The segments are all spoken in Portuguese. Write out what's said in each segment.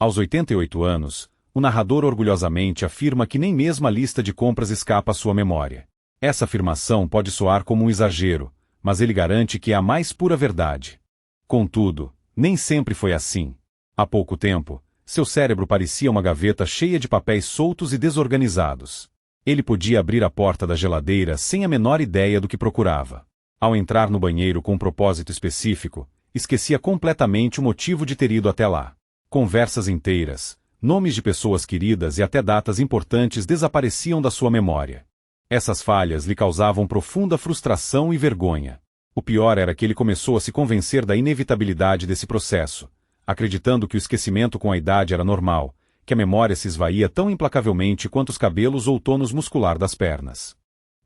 Aos 88 anos, o narrador orgulhosamente afirma que nem mesmo a lista de compras escapa à sua memória. Essa afirmação pode soar como um exagero, mas ele garante que é a mais pura verdade. Contudo, nem sempre foi assim. Há pouco tempo, seu cérebro parecia uma gaveta cheia de papéis soltos e desorganizados. Ele podia abrir a porta da geladeira sem a menor ideia do que procurava. Ao entrar no banheiro com um propósito específico, esquecia completamente o motivo de ter ido até lá. Conversas inteiras, nomes de pessoas queridas e até datas importantes desapareciam da sua memória. Essas falhas lhe causavam profunda frustração e vergonha. O pior era que ele começou a se convencer da inevitabilidade desse processo, acreditando que o esquecimento com a idade era normal, que a memória se esvaía tão implacavelmente quanto os cabelos ou o tônus muscular das pernas.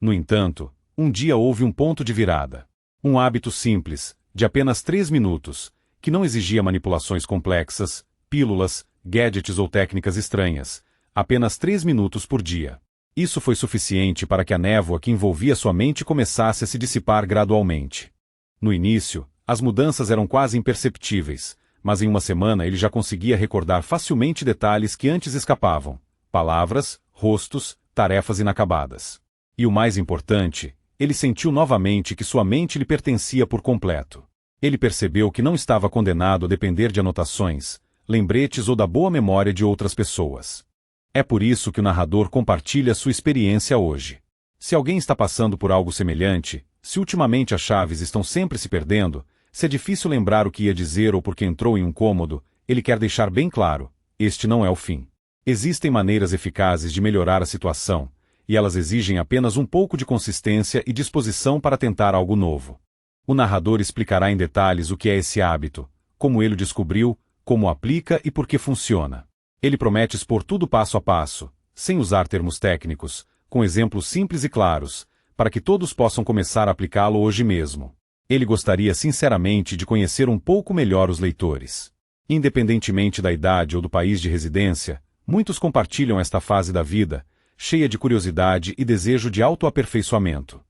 No entanto, um dia houve um ponto de virada. Um hábito simples, de apenas 3 minutos, que não exigia manipulações complexas, pílulas, gadgets ou técnicas estranhas. Apenas 3 minutos por dia. Isso foi suficiente para que a névoa que envolvia sua mente começasse a se dissipar gradualmente. No início, as mudanças eram quase imperceptíveis, mas em uma semana ele já conseguia recordar facilmente detalhes que antes escapavam: palavras, rostos, tarefas inacabadas. E o mais importante, ele sentiu novamente que sua mente lhe pertencia por completo. Ele percebeu que não estava condenado a depender de anotações, lembretes ou da boa memória de outras pessoas. É por isso que o narrador compartilha sua experiência hoje. Se alguém está passando por algo semelhante, se ultimamente as chaves estão sempre se perdendo, se é difícil lembrar o que ia dizer ou porque entrou em um cômodo, ele quer deixar bem claro: este não é o fim. Existem maneiras eficazes de melhorar a situação, e elas exigem apenas um pouco de consistência e disposição para tentar algo novo. O narrador explicará em detalhes o que é esse hábito, como ele o descobriu, como o aplica e por que funciona. Ele promete expor tudo passo a passo, sem usar termos técnicos, com exemplos simples e claros, para que todos possam começar a aplicá-lo hoje mesmo. Ele gostaria sinceramente de conhecer um pouco melhor os leitores. Independentemente da idade ou do país de residência, muitos compartilham esta fase da vida, cheia de curiosidade e desejo de autoaperfeiçoamento.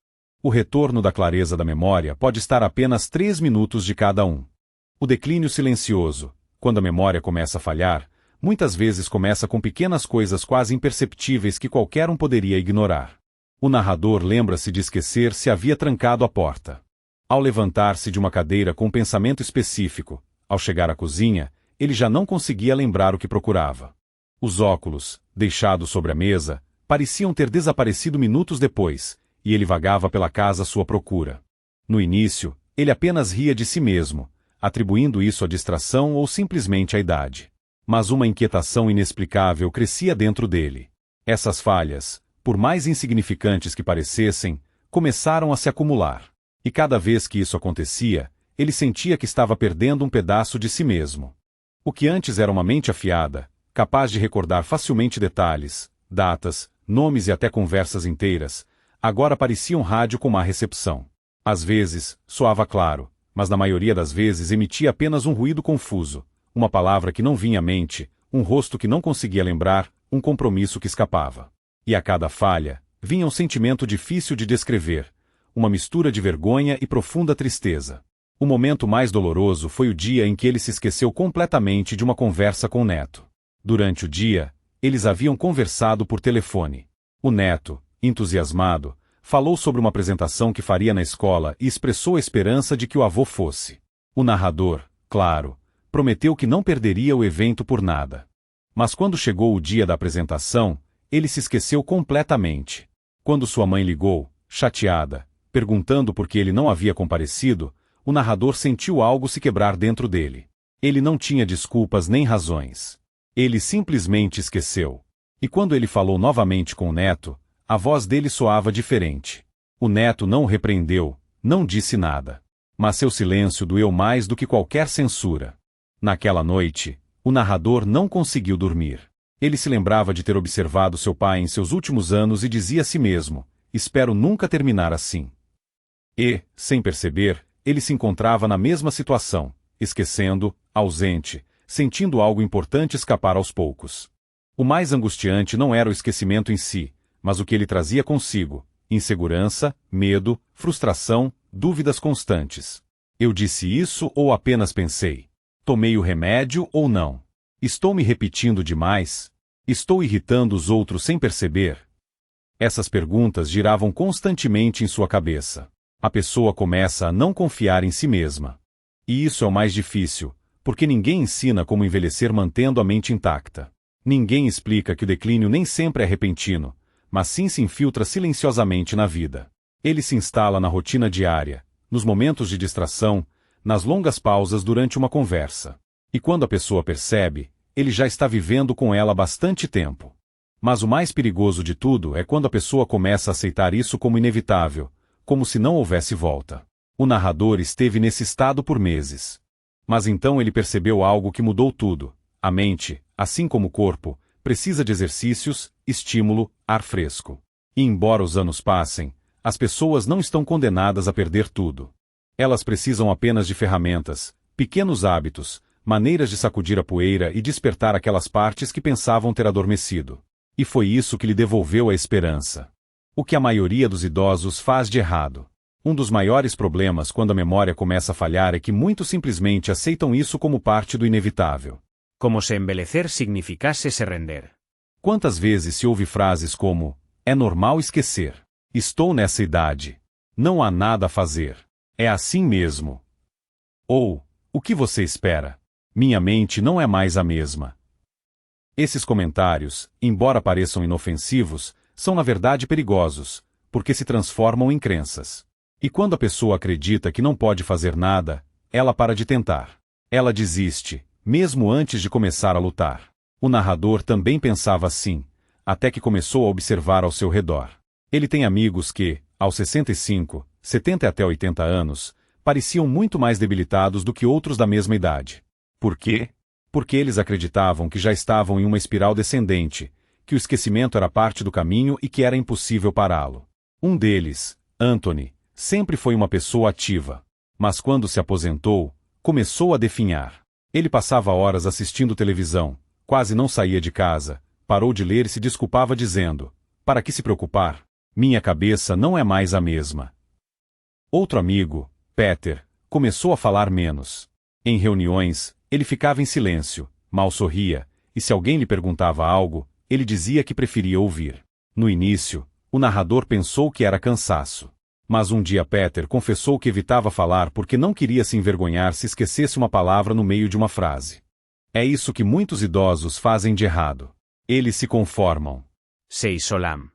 O retorno da clareza da memória pode estar a apenas 3 minutos de cada um. O declínio silencioso, quando a memória começa a falhar, muitas vezes começa com pequenas coisas quase imperceptíveis que qualquer um poderia ignorar. O narrador lembra-se de esquecer se havia trancado a porta. Ao levantar-se de uma cadeira com um pensamento específico, ao chegar à cozinha, ele já não conseguia lembrar o que procurava. Os óculos, deixados sobre a mesa, pareciam ter desaparecido minutos depois, e ele vagava pela casa à sua procura. No início, ele apenas ria de si mesmo, atribuindo isso à distração ou simplesmente à idade. Mas uma inquietação inexplicável crescia dentro dele. Essas falhas, por mais insignificantes que parecessem, começaram a se acumular. E cada vez que isso acontecia, ele sentia que estava perdendo um pedaço de si mesmo. O que antes era uma mente afiada, capaz de recordar facilmente detalhes, datas, nomes e até conversas inteiras, agora parecia um rádio com má recepção. Às vezes, soava claro, mas na maioria das vezes emitia apenas um ruído confuso, uma palavra que não vinha à mente, um rosto que não conseguia lembrar, um compromisso que escapava. E a cada falha, vinha um sentimento difícil de descrever, uma mistura de vergonha e profunda tristeza. O momento mais doloroso foi o dia em que ele se esqueceu completamente de uma conversa com o neto. Durante o dia, eles haviam conversado por telefone. O neto, entusiasmado, falou sobre uma apresentação que faria na escola e expressou a esperança de que o avô fosse. O narrador, claro, prometeu que não perderia o evento por nada. Mas quando chegou o dia da apresentação, ele se esqueceu completamente. Quando sua mãe ligou, chateada, perguntando por que ele não havia comparecido, o narrador sentiu algo se quebrar dentro dele. Ele não tinha desculpas nem razões. Ele simplesmente esqueceu. E quando ele falou novamente com o neto, a voz dele soava diferente. O neto não o repreendeu, não disse nada. Mas seu silêncio doeu mais do que qualquer censura. Naquela noite, o narrador não conseguiu dormir. Ele se lembrava de ter observado seu pai em seus últimos anos e dizia a si mesmo: espero nunca terminar assim. E, sem perceber, ele se encontrava na mesma situação, esquecendo, ausente, sentindo algo importante escapar aos poucos. O mais angustiante não era o esquecimento em si, mas o que ele trazia consigo: insegurança, medo, frustração, dúvidas constantes. Eu disse isso ou apenas pensei? Tomei o remédio ou não? Estou me repetindo demais? Estou irritando os outros sem perceber? Essas perguntas giravam constantemente em sua cabeça. A pessoa começa a não confiar em si mesma. E isso é o mais difícil, porque ninguém ensina como envelhecer mantendo a mente intacta. Ninguém explica que o declínio nem sempre é repentino, mas sim se infiltra silenciosamente na vida. Ele se instala na rotina diária, nos momentos de distração, nas longas pausas durante uma conversa. E quando a pessoa percebe, ele já está vivendo com ela há bastante tempo. Mas o mais perigoso de tudo é quando a pessoa começa a aceitar isso como inevitável, como se não houvesse volta. O narrador esteve nesse estado por meses. Mas então ele percebeu algo que mudou tudo. A mente, assim como o corpo, precisa de exercícios, estímulo, ar fresco. E embora os anos passem, as pessoas não estão condenadas a perder tudo. Elas precisam apenas de ferramentas, pequenos hábitos, maneiras de sacudir a poeira e despertar aquelas partes que pensavam ter adormecido. E foi isso que lhe devolveu a esperança. O que a maioria dos idosos faz de errado. Um dos maiores problemas quando a memória começa a falhar é que muitos simplesmente aceitam isso como parte do inevitável. Como se envelhecer significasse se render. Quantas vezes se ouve frases como: é normal esquecer. Estou nessa idade. Não há nada a fazer. É assim mesmo. Ou, o que você espera? Minha mente não é mais a mesma. Esses comentários, embora pareçam inofensivos, são na verdade perigosos, porque se transformam em crenças. E quando a pessoa acredita que não pode fazer nada, ela para de tentar. Ela desiste, mesmo antes de começar a lutar. O narrador também pensava assim, até que começou a observar ao seu redor. Ele tem amigos que, aos 65, 70 até 80 anos, pareciam muito mais debilitados do que outros da mesma idade. Por quê? Porque eles acreditavam que já estavam em uma espiral descendente, que o esquecimento era parte do caminho e que era impossível pará-lo. Um deles, Anthony, sempre foi uma pessoa ativa. Mas quando se aposentou, começou a definhar. Ele passava horas assistindo televisão, quase não saía de casa, parou de ler e se desculpava dizendo: para que se preocupar? Minha cabeça não é mais a mesma. Outro amigo, Peter, começou a falar menos. Em reuniões, ele ficava em silêncio, mal sorria, e se alguém lhe perguntava algo, ele dizia que preferia ouvir. No início, o narrador pensou que era cansaço. Mas um dia Peter confessou que evitava falar porque não queria se envergonhar se esquecesse uma palavra no meio de uma frase. É isso que muitos idosos fazem de errado. Eles se conformam. Se isolam.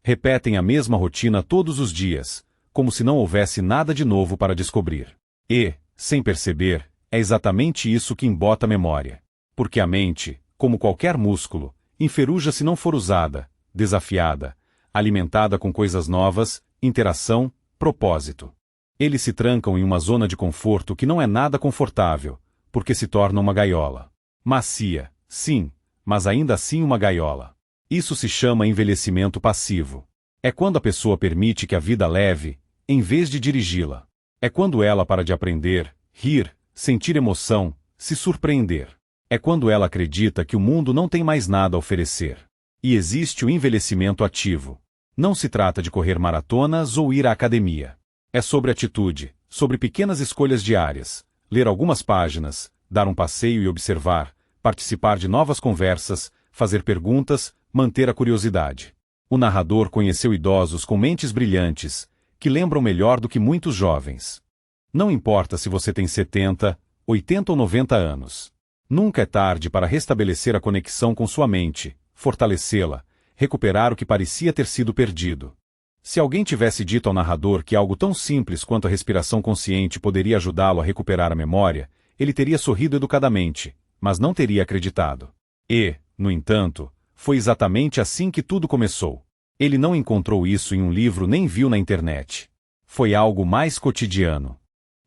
Repetem a mesma rotina todos os dias, como se não houvesse nada de novo para descobrir. E, sem perceber, é exatamente isso que embota a memória. Porque a mente, como qualquer músculo, enferruja se não for usada, desafiada, alimentada com coisas novas, interação, propósito. Eles se trancam em uma zona de conforto que não é nada confortável, porque se torna uma gaiola. Macia, sim, mas ainda assim uma gaiola. Isso se chama envelhecimento passivo. É quando a pessoa permite que a vida leve, em vez de dirigi-la. É quando ela para de aprender, rir, sentir emoção, se surpreender. É quando ela acredita que o mundo não tem mais nada a oferecer. E existe o envelhecimento ativo. Não se trata de correr maratonas ou ir à academia. É sobre atitude, sobre pequenas escolhas diárias, ler algumas páginas, dar um passeio e observar, participar de novas conversas, fazer perguntas, manter a curiosidade. O narrador conheceu idosos com mentes brilhantes, que lembram melhor do que muitos jovens. Não importa se você tem 70, 80 ou 90 anos. Nunca é tarde para restabelecer a conexão com sua mente, fortalecê-la, recuperar o que parecia ter sido perdido. Se alguém tivesse dito ao narrador que algo tão simples quanto a respiração consciente poderia ajudá-lo a recuperar a memória, ele teria sorrido educadamente, mas não teria acreditado. E, no entanto, foi exatamente assim que tudo começou. Ele não encontrou isso em um livro nem viu na internet. Foi algo mais cotidiano.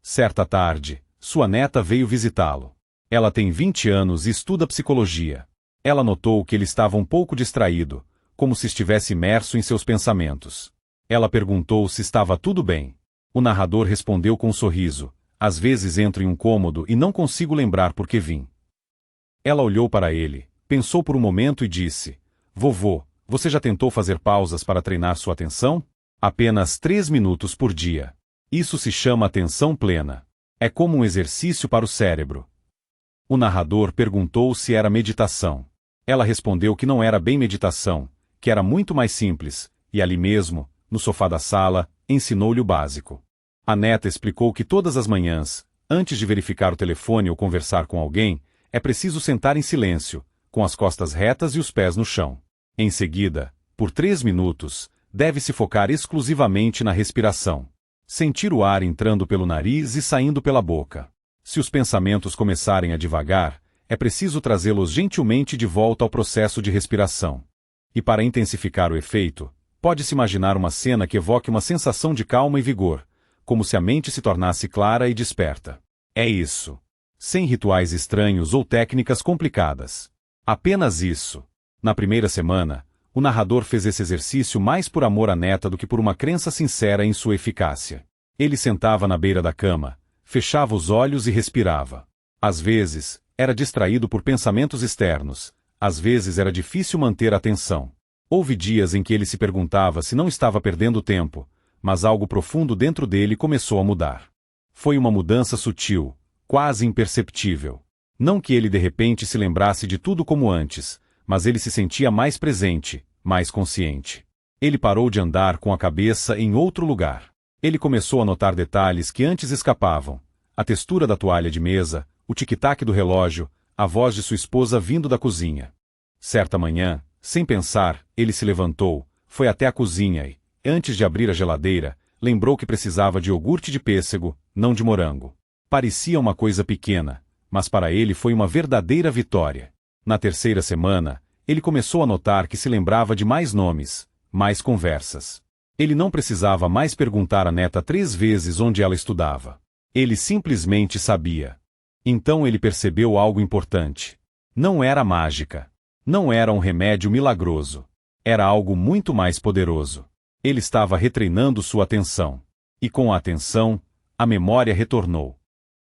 Certa tarde, sua neta veio visitá-lo. Ela tem 20 anos e estuda psicologia. Ela notou que ele estava um pouco distraído, como se estivesse imerso em seus pensamentos. Ela perguntou se estava tudo bem. O narrador respondeu com um sorriso: às vezes entro em um cômodo e não consigo lembrar por que vim. Ela olhou para ele, pensou por um momento e disse: vovô, você já tentou fazer pausas para treinar sua atenção? Apenas 3 minutos por dia. Isso se chama atenção plena. É como um exercício para o cérebro. O narrador perguntou se era meditação. Ela respondeu que não era bem meditação, que era muito mais simples, e ali mesmo, no sofá da sala, ensinou-lhe o básico. A neta explicou que todas as manhãs, antes de verificar o telefone ou conversar com alguém, é preciso sentar em silêncio, com as costas retas e os pés no chão. Em seguida, por 3 minutos, deve-se focar exclusivamente na respiração. Sentir o ar entrando pelo nariz e saindo pela boca. Se os pensamentos começarem a divagar, é preciso trazê-los gentilmente de volta ao processo de respiração. E para intensificar o efeito, pode-se imaginar uma cena que evoque uma sensação de calma e vigor, como se a mente se tornasse clara e desperta. É isso. Sem rituais estranhos ou técnicas complicadas. Apenas isso. Na primeira semana, o narrador fez esse exercício mais por amor à neta do que por uma crença sincera em sua eficácia. Ele sentava na beira da cama, fechava os olhos e respirava. Às vezes, era distraído por pensamentos externos, às vezes era difícil manter a atenção. Houve dias em que ele se perguntava se não estava perdendo tempo, mas algo profundo dentro dele começou a mudar. Foi uma mudança sutil, quase imperceptível. Não que ele de repente se lembrasse de tudo como antes, mas ele se sentia mais presente, mais consciente. Ele parou de andar com a cabeça em outro lugar. Ele começou a notar detalhes que antes escapavam: a textura da toalha de mesa, o tic-tac do relógio, a voz de sua esposa vindo da cozinha. Certa manhã, sem pensar, ele se levantou, foi até a cozinha e, antes de abrir a geladeira, lembrou que precisava de iogurte de pêssego, não de morango. Parecia uma coisa pequena, mas para ele foi uma verdadeira vitória. Na terceira semana, ele começou a notar que se lembrava de mais nomes, mais conversas. Ele não precisava mais perguntar à neta 3 vezes onde ela estudava. Ele simplesmente sabia. Então ele percebeu algo importante. Não era mágica. Não era um remédio milagroso. Era algo muito mais poderoso. Ele estava retreinando sua atenção. E com a atenção, a memória retornou.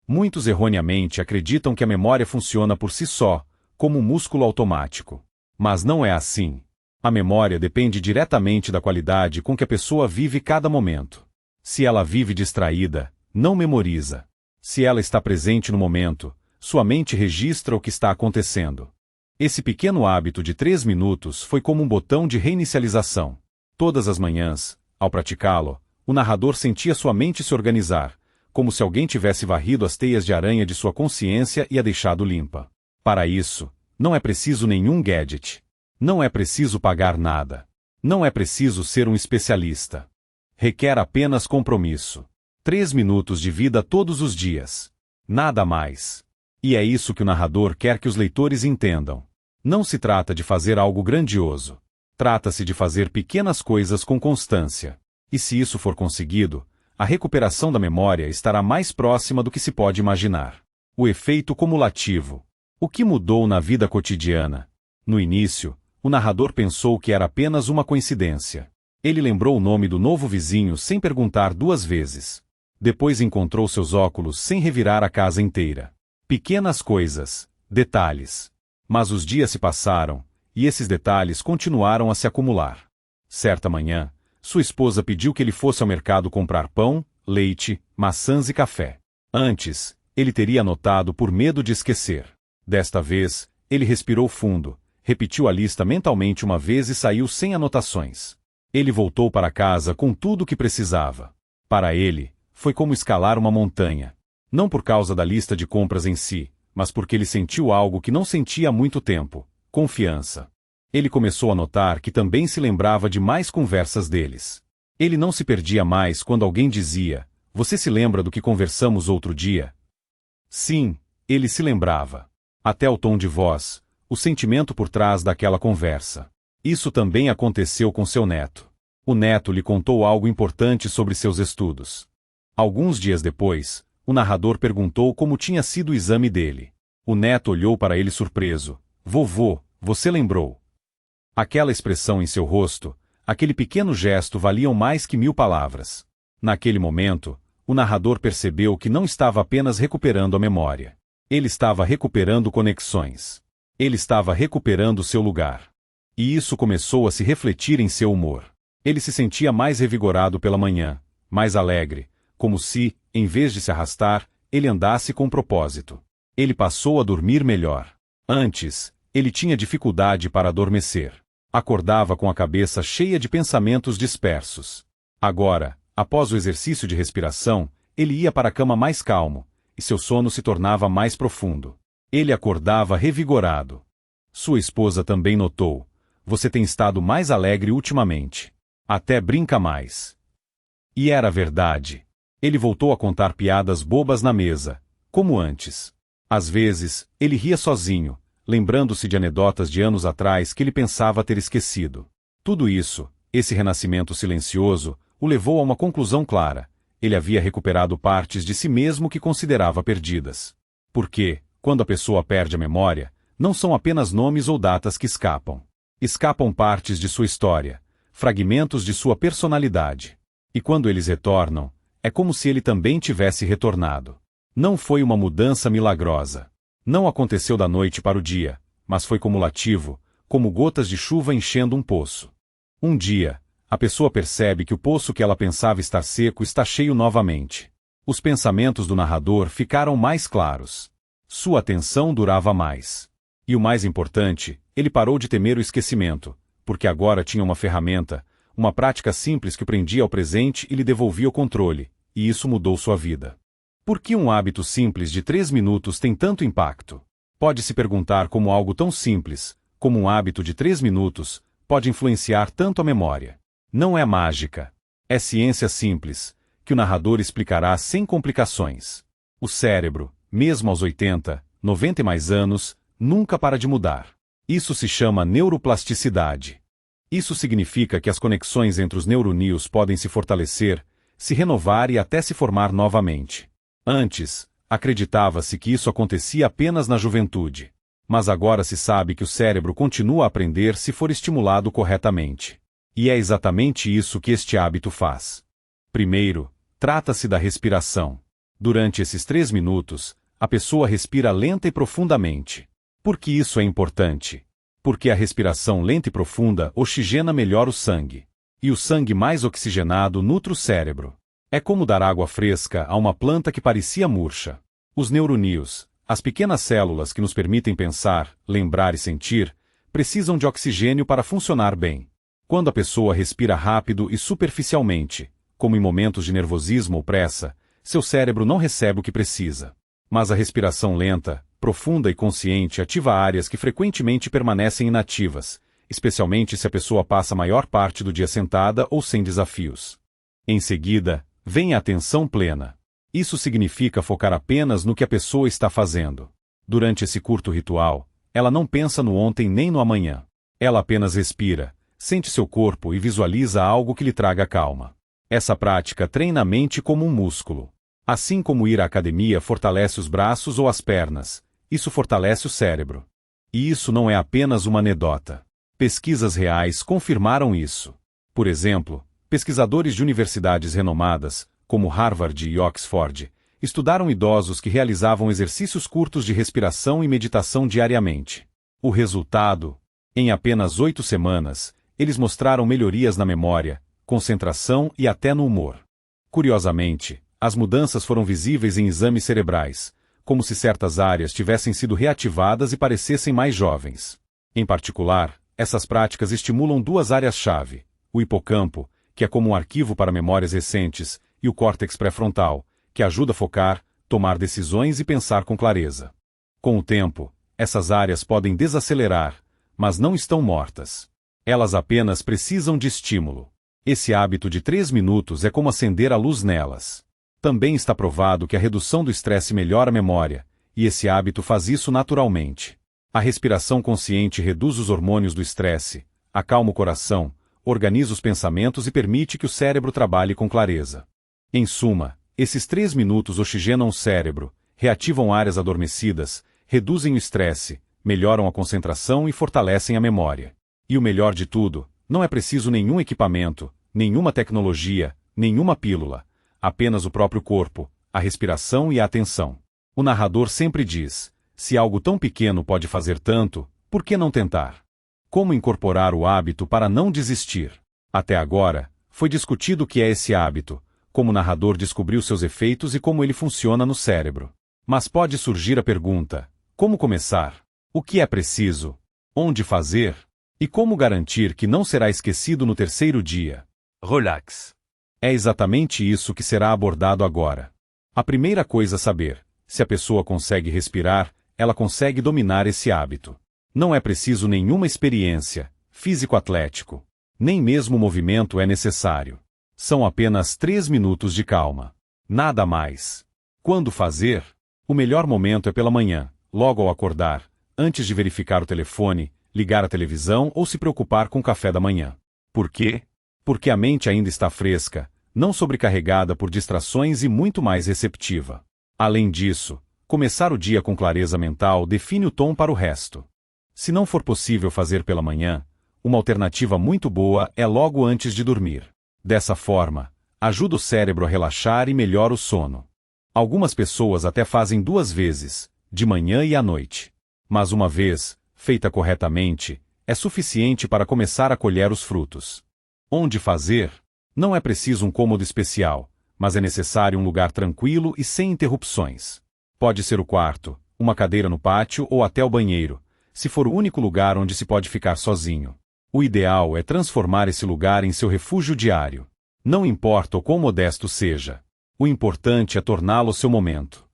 Muitos erroneamente acreditam que a memória funciona por si só, como um músculo automático. Mas não é assim. A memória depende diretamente da qualidade com que a pessoa vive cada momento. Se ela vive distraída, não memoriza. Se ela está presente no momento, sua mente registra o que está acontecendo. Esse pequeno hábito de 3 minutos foi como um botão de reinicialização. Todas as manhãs, ao praticá-lo, o narrador sentia sua mente se organizar, como se alguém tivesse varrido as teias de aranha de sua consciência e a deixado limpa. Para isso, não é preciso nenhum gadget. Não é preciso pagar nada. Não é preciso ser um especialista. Requer apenas compromisso. 3 minutos de vida todos os dias. Nada mais. E é isso que o narrador quer que os leitores entendam. Não se trata de fazer algo grandioso. Trata-se de fazer pequenas coisas com constância. E se isso for conseguido, a recuperação da memória estará mais próxima do que se pode imaginar. O efeito cumulativo. O que mudou na vida cotidiana? No início, o narrador pensou que era apenas uma coincidência. Ele lembrou o nome do novo vizinho sem perguntar 2 vezes. Depois encontrou seus óculos sem revirar a casa inteira. Pequenas coisas, detalhes. Mas os dias se passaram, e esses detalhes continuaram a se acumular. Certa manhã, sua esposa pediu que ele fosse ao mercado comprar pão, leite, maçãs e café. Antes, ele teria anotado por medo de esquecer. Desta vez, ele respirou fundo, repetiu a lista mentalmente uma vez e saiu sem anotações. Ele voltou para casa com tudo o que precisava. Para ele, foi como escalar uma montanha. Não por causa da lista de compras em si, mas porque ele sentiu algo que não sentia há muito tempo: confiança. Ele começou a notar que também se lembrava de mais conversas deles. Ele não se perdia mais quando alguém dizia: "Você se lembra do que conversamos outro dia?" Sim, ele se lembrava. Até o tom de voz, o sentimento por trás daquela conversa. Isso também aconteceu com seu neto. O neto lhe contou algo importante sobre seus estudos. Alguns dias depois, o narrador perguntou como tinha sido o exame dele. O neto olhou para ele surpreso. "Vovô, você lembrou?" Aquela expressão em seu rosto, aquele pequeno gesto valiam mais que 1000 palavras. Naquele momento, o narrador percebeu que não estava apenas recuperando a memória. Ele estava recuperando conexões. Ele estava recuperando seu lugar. E isso começou a se refletir em seu humor. Ele se sentia mais revigorado pela manhã, mais alegre, como se, em vez de se arrastar, ele andasse com propósito. Ele passou a dormir melhor. Antes, ele tinha dificuldade para adormecer. Acordava com a cabeça cheia de pensamentos dispersos. Agora, após o exercício de respiração, ele ia para a cama mais calmo, e seu sono se tornava mais profundo. Ele acordava revigorado. Sua esposa também notou: "Você tem estado mais alegre ultimamente. Até brinca mais." E era verdade. Ele voltou a contar piadas bobas na mesa, como antes. Às vezes, ele ria sozinho, lembrando-se de anedotas de anos atrás que ele pensava ter esquecido. Tudo isso, esse renascimento silencioso, o levou a uma conclusão clara: ele havia recuperado partes de si mesmo que considerava perdidas. Porque, quando a pessoa perde a memória, não são apenas nomes ou datas que escapam. Escapam partes de sua história, fragmentos de sua personalidade. E quando eles retornam, é como se ele também tivesse retornado. Não foi uma mudança milagrosa. Não aconteceu da noite para o dia, mas foi cumulativo, como gotas de chuva enchendo um poço. Um dia, a pessoa percebe que o poço que ela pensava estar seco está cheio novamente. Os pensamentos do narrador ficaram mais claros. Sua atenção durava mais. E o mais importante, ele parou de temer o esquecimento, porque agora tinha uma ferramenta, uma prática simples que o prendia ao presente e lhe devolvia o controle, e isso mudou sua vida. Por que um hábito simples de 3 minutos tem tanto impacto? Pode-se perguntar como algo tão simples, como um hábito de 3 minutos, pode influenciar tanto a memória. Não é mágica. É ciência simples, que o narrador explicará sem complicações. O cérebro, mesmo aos 80, 90 e mais anos, nunca para de mudar. Isso se chama neuroplasticidade. Isso significa que as conexões entre os neuroníons podem se fortalecer, se renovar e até se formar novamente. Antes, acreditava-se que isso acontecia apenas na juventude. Mas agora se sabe que o cérebro continua a aprender se for estimulado corretamente. E é exatamente isso que este hábito faz. Primeiro, trata-se da respiração. Durante esses 3 minutos, a pessoa respira lenta e profundamente. Por que isso é importante? Porque a respiração lenta e profunda oxigena melhor o sangue. E o sangue mais oxigenado nutre o cérebro. É como dar água fresca a uma planta que parecia murcha. Os neuroníons, as pequenas células que nos permitem pensar, lembrar e sentir, precisam de oxigênio para funcionar bem. Quando a pessoa respira rápido e superficialmente, como em momentos de nervosismo ou pressa, seu cérebro não recebe o que precisa. Mas a respiração lenta, profunda e consciente ativa áreas que frequentemente permanecem inativas, especialmente se a pessoa passa a maior parte do dia sentada ou sem desafios. Em seguida, vem a atenção plena. Isso significa focar apenas no que a pessoa está fazendo. Durante esse curto ritual, ela não pensa no ontem nem no amanhã. Ela apenas respira, sente seu corpo e visualiza algo que lhe traga calma. Essa prática treina a mente como um músculo. Assim como ir à academia fortalece os braços ou as pernas, isso fortalece o cérebro. E isso não é apenas uma anedota. Pesquisas reais confirmaram isso. Por exemplo, pesquisadores de universidades renomadas, como Harvard e Oxford, estudaram idosos que realizavam exercícios curtos de respiração e meditação diariamente. O resultado? Em apenas 8 semanas, eles mostraram melhorias na memória, concentração e até no humor. Curiosamente, as mudanças foram visíveis em exames cerebrais, como se certas áreas tivessem sido reativadas e parecessem mais jovens. Em particular, essas práticas estimulam 2 áreas-chave: o hipocampo, que é como um arquivo para memórias recentes, e o córtex pré-frontal, que ajuda a focar, tomar decisões e pensar com clareza. Com o tempo, essas áreas podem desacelerar, mas não estão mortas. Elas apenas precisam de estímulo. Esse hábito de 3 minutos é como acender a luz nelas. Também está provado que a redução do estresse melhora a memória, e esse hábito faz isso naturalmente. A respiração consciente reduz os hormônios do estresse, acalma o coração, organiza os pensamentos e permite que o cérebro trabalhe com clareza. Em suma, esses 3 minutos oxigenam o cérebro, reativam áreas adormecidas, reduzem o estresse, melhoram a concentração e fortalecem a memória. E o melhor de tudo, não é preciso nenhum equipamento, nenhuma tecnologia, nenhuma pílula. Apenas o próprio corpo, a respiração e a atenção. O narrador sempre diz: se algo tão pequeno pode fazer tanto, por que não tentar? Como incorporar o hábito para não desistir? Até agora, foi discutido o que é esse hábito, como o narrador descobriu seus efeitos e como ele funciona no cérebro. Mas pode surgir a pergunta: como começar? O que é preciso? Onde fazer? E como garantir que não será esquecido no terceiro dia? Relax. É exatamente isso que será abordado agora. A primeira coisa a saber: se a pessoa consegue respirar, ela consegue dominar esse hábito. Não é preciso nenhuma experiência, físico-atlético. Nem mesmo movimento é necessário. São apenas 3 minutos de calma. Nada mais. Quando fazer? O melhor momento é pela manhã, logo ao acordar, antes de verificar o telefone, ligar a televisão ou se preocupar com o café da manhã. Por quê? Porque a mente ainda está fresca, não sobrecarregada por distrações e muito mais receptiva. Além disso, começar o dia com clareza mental define o tom para o resto. Se não for possível fazer pela manhã, uma alternativa muito boa é logo antes de dormir. Dessa forma, ajuda o cérebro a relaxar e melhora o sono. Algumas pessoas até fazem 2 vezes, de manhã e à noite. Mas uma vez, feita corretamente, é suficiente para começar a colher os frutos. Onde fazer? Não é preciso um cômodo especial, mas é necessário um lugar tranquilo e sem interrupções. Pode ser o quarto, uma cadeira no pátio ou até o banheiro, se for o único lugar onde se pode ficar sozinho. O ideal é transformar esse lugar em seu refúgio diário. Não importa o quão modesto seja. O importante é torná-lo seu momento.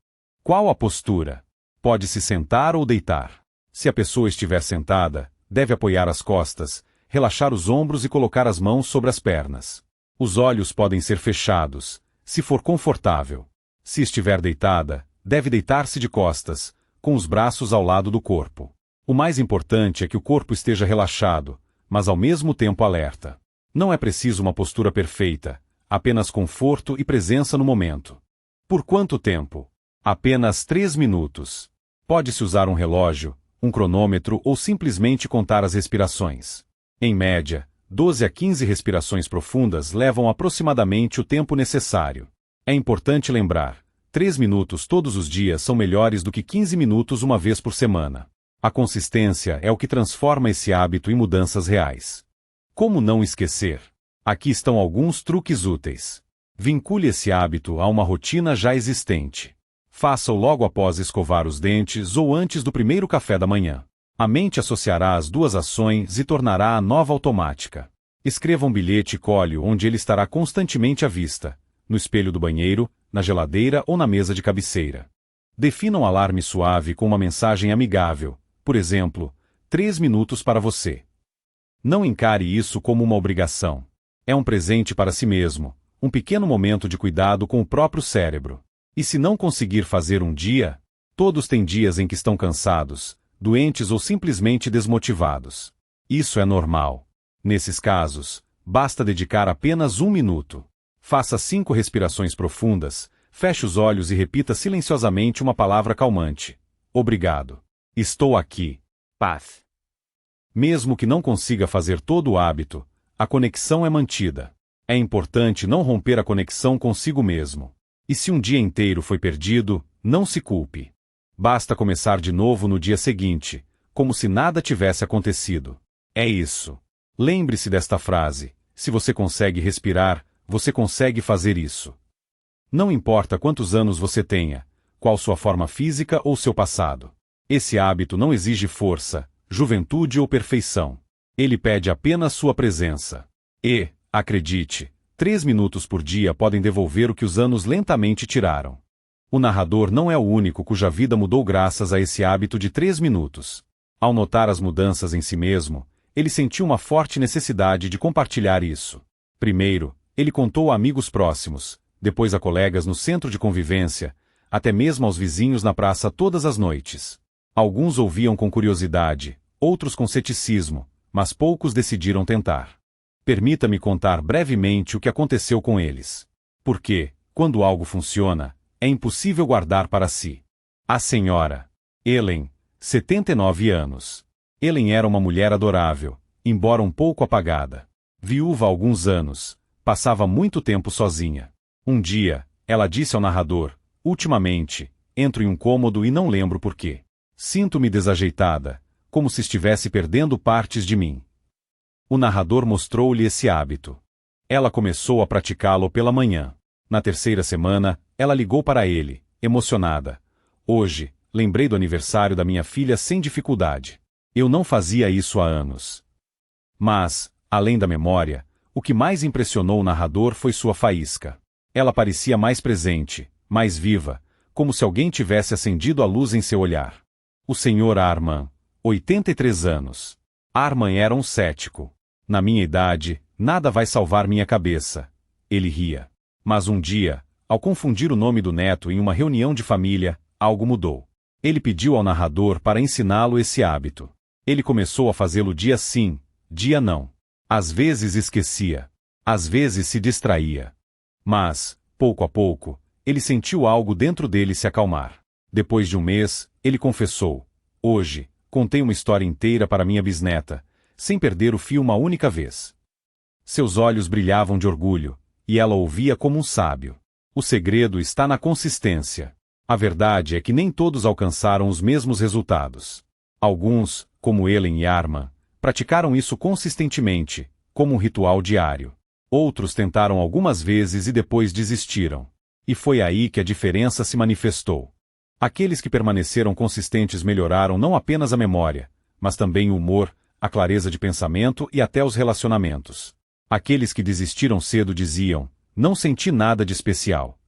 Qual a postura? Pode se sentar ou deitar. Se a pessoa estiver sentada, deve apoiar as costas, relaxar os ombros e colocar as mãos sobre as pernas. Os olhos podem ser fechados, se for confortável. Se estiver deitada, deve deitar-se de costas, com os braços ao lado do corpo. O mais importante é que o corpo esteja relaxado, mas ao mesmo tempo alerta. Não é preciso uma postura perfeita, apenas conforto e presença no momento. Por quanto tempo? Apenas 3 minutos. Pode-se usar um relógio, um cronômetro ou simplesmente contar as respirações. Em média, 12 a 15 respirações profundas levam aproximadamente o tempo necessário. É importante lembrar: 3 minutos todos os dias são melhores do que 15 minutos uma vez por semana. A consistência é o que transforma esse hábito em mudanças reais. Como não esquecer? Aqui estão alguns truques úteis. Vincule esse hábito a uma rotina já existente. Faça-o logo após escovar os dentes ou antes do primeiro café da manhã. A mente associará as 2 ações e tornará a nova automática. Escreva um bilhete e colhe onde ele estará constantemente à vista: no espelho do banheiro, na geladeira ou na mesa de cabeceira. Defina um alarme suave com uma mensagem amigável. Por exemplo, 3 minutos para você. Não encare isso como uma obrigação. É um presente para si mesmo, um pequeno momento de cuidado com o próprio cérebro. E se não conseguir fazer um dia, todos têm dias em que estão cansados, doentes ou simplesmente desmotivados. Isso é normal. Nesses casos, basta dedicar apenas 1 minuto. Faça 5 respirações profundas, feche os olhos e repita silenciosamente uma palavra calmante: obrigado. Estou aqui. Paz. Mesmo que não consiga fazer todo o hábito, a conexão é mantida. É importante não romper a conexão consigo mesmo. E se um dia inteiro foi perdido, não se culpe. Basta começar de novo no dia seguinte, como se nada tivesse acontecido. É isso. Lembre-se desta frase: se você consegue respirar, você consegue fazer isso. Não importa quantos anos você tenha, qual sua forma física ou seu passado. Esse hábito não exige força, juventude ou perfeição. Ele pede apenas sua presença. E, acredite, 3 minutos por dia podem devolver o que os anos lentamente tiraram. O narrador não é o único cuja vida mudou graças a esse hábito de 3 minutos. Ao notar as mudanças em si mesmo, ele sentiu uma forte necessidade de compartilhar isso. Primeiro, ele contou a amigos próximos, depois a colegas no centro de convivência, até mesmo aos vizinhos na praça todas as noites. Alguns ouviam com curiosidade, outros com ceticismo, mas poucos decidiram tentar. Permita-me contar brevemente o que aconteceu com eles. Porque, quando algo funciona, é impossível guardar para si. A senhora Ellen, 79 anos. Ellen era uma mulher adorável, embora um pouco apagada. Viúva há alguns anos, passava muito tempo sozinha. Um dia, ela disse ao narrador: ultimamente, entro em um cômodo e não lembro por quê. Sinto-me desajeitada, como se estivesse perdendo partes de mim. O narrador mostrou-lhe esse hábito. Ela começou a praticá-lo pela manhã. Na terceira semana, ela ligou para ele, emocionada: Hoje, lembrei do aniversário da minha filha sem dificuldade. Eu não fazia isso há anos. Mas, além da memória, o que mais impressionou o narrador foi sua faísca. Ela parecia mais presente, mais viva, como se alguém tivesse acendido a luz em seu olhar. O Sr. Arman, 83 anos. Arman era um cético. Na minha idade, nada vai salvar minha cabeça. Ele ria. Mas um dia, ao confundir o nome do neto em uma reunião de família, algo mudou. Ele pediu ao narrador para ensiná-lo esse hábito. Ele começou a fazê-lo dia sim, dia não. Às vezes esquecia. Às vezes se distraía. Mas, pouco a pouco, ele sentiu algo dentro dele se acalmar. Depois de um mês, ele confessou: hoje, contei uma história inteira para minha bisneta, sem perder o fio uma única vez. Seus olhos brilhavam de orgulho, e ela ouvia como um sábio. O segredo está na consistência. A verdade é que nem todos alcançaram os mesmos resultados. Alguns, como Ellen e Arman, praticaram isso consistentemente, como um ritual diário. Outros tentaram algumas vezes e depois desistiram. E foi aí que a diferença se manifestou. Aqueles que permaneceram consistentes melhoraram não apenas a memória, mas também o humor, a clareza de pensamento e até os relacionamentos. Aqueles que desistiram cedo diziam: não senti nada de especial.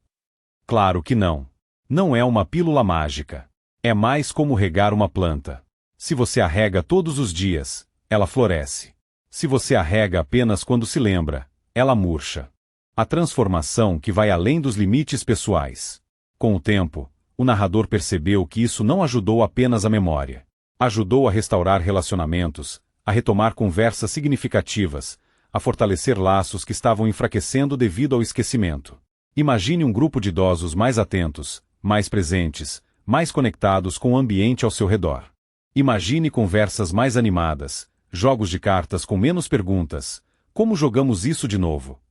Claro que não. Não é uma pílula mágica. É mais como regar uma planta. Se você a rega todos os dias, ela floresce. Se você a rega apenas quando se lembra, ela murcha. A transformação que vai além dos limites pessoais. Com o tempo, o narrador percebeu que isso não ajudou apenas a memória. Ajudou a restaurar relacionamentos, a retomar conversas significativas, a fortalecer laços que estavam enfraquecendo devido ao esquecimento. Imagine um grupo de idosos mais atentos, mais presentes, mais conectados com o ambiente ao seu redor. Imagine conversas mais animadas, jogos de cartas com menos perguntas. Como jogamos isso de novo?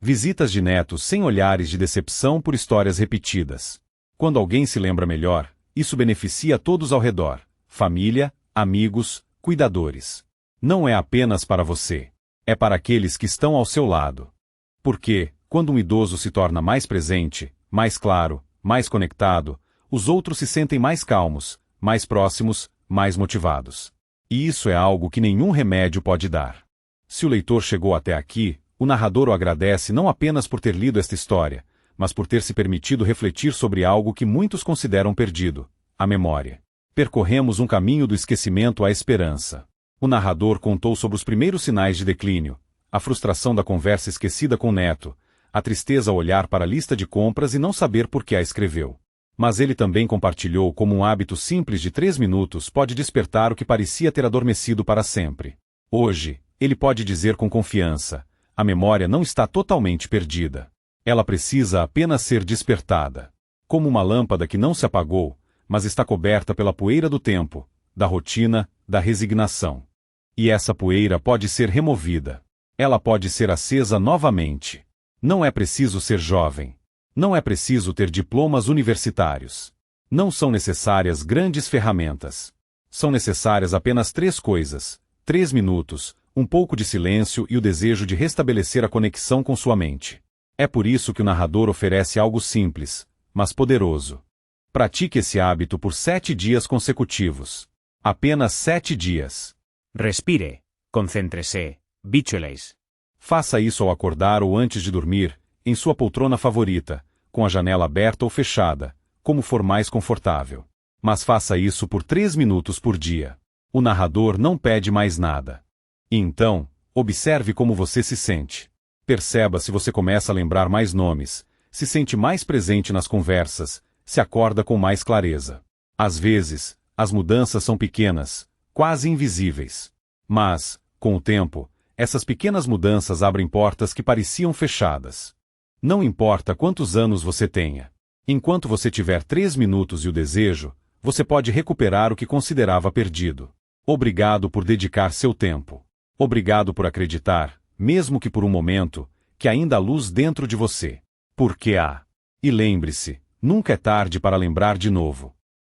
Visitas de netos sem olhares de decepção por histórias repetidas. Quando alguém se lembra melhor, isso beneficia todos ao redor: família, amigos, cuidadores. Não é apenas para você. É para aqueles que estão ao seu lado. Porque, quando um idoso se torna mais presente, mais claro, mais conectado, os outros se sentem mais calmos, mais próximos, mais motivados. E isso é algo que nenhum remédio pode dar. Se o leitor chegou até aqui, o narrador o agradece não apenas por ter lido esta história, mas por ter se permitido refletir sobre algo que muitos consideram perdido: a memória. Percorremos um caminho do esquecimento à esperança. O narrador contou sobre os primeiros sinais de declínio, a frustração da conversa esquecida com o neto, a tristeza ao olhar para a lista de compras e não saber por que a escreveu. Mas ele também compartilhou como um hábito simples de 3 minutos pode despertar o que parecia ter adormecido para sempre. Hoje, ele pode dizer com confiança: a memória não está totalmente perdida. Ela precisa apenas ser despertada. Como uma lâmpada que não se apagou, mas está coberta pela poeira do tempo, da rotina, da resignação. E essa poeira pode ser removida. Ela pode ser acesa novamente. Não é preciso ser jovem. Não é preciso ter diplomas universitários. Não são necessárias grandes ferramentas. São necessárias apenas 3 coisas: 3 minutos, um pouco de silêncio e o desejo de restabelecer a conexão com sua mente. É por isso que o narrador oferece algo simples, mas poderoso. Pratique esse hábito por 7 dias consecutivos. Apenas 7 dias. Respire, concéntrese, visualize. Faça isso ao acordar ou antes de dormir, em sua poltrona favorita, com a janela aberta ou fechada, como for mais confortável. Mas faça isso por 3 minutos por dia. O narrador não pede mais nada. E então, observe como você se sente. Perceba se você começa a lembrar mais nomes, se sente mais presente nas conversas, se acorda com mais clareza. Às vezes, as mudanças são pequenas, quase invisíveis. Mas, com o tempo, essas pequenas mudanças abrem portas que pareciam fechadas. Não importa quantos anos você tenha. Enquanto você tiver 3 minutos e o desejo, você pode recuperar o que considerava perdido. Obrigado por dedicar seu tempo. Obrigado por acreditar, mesmo que por um momento, que ainda há luz dentro de você. Porque há. E lembre-se, nunca é tarde para lembrar de novo.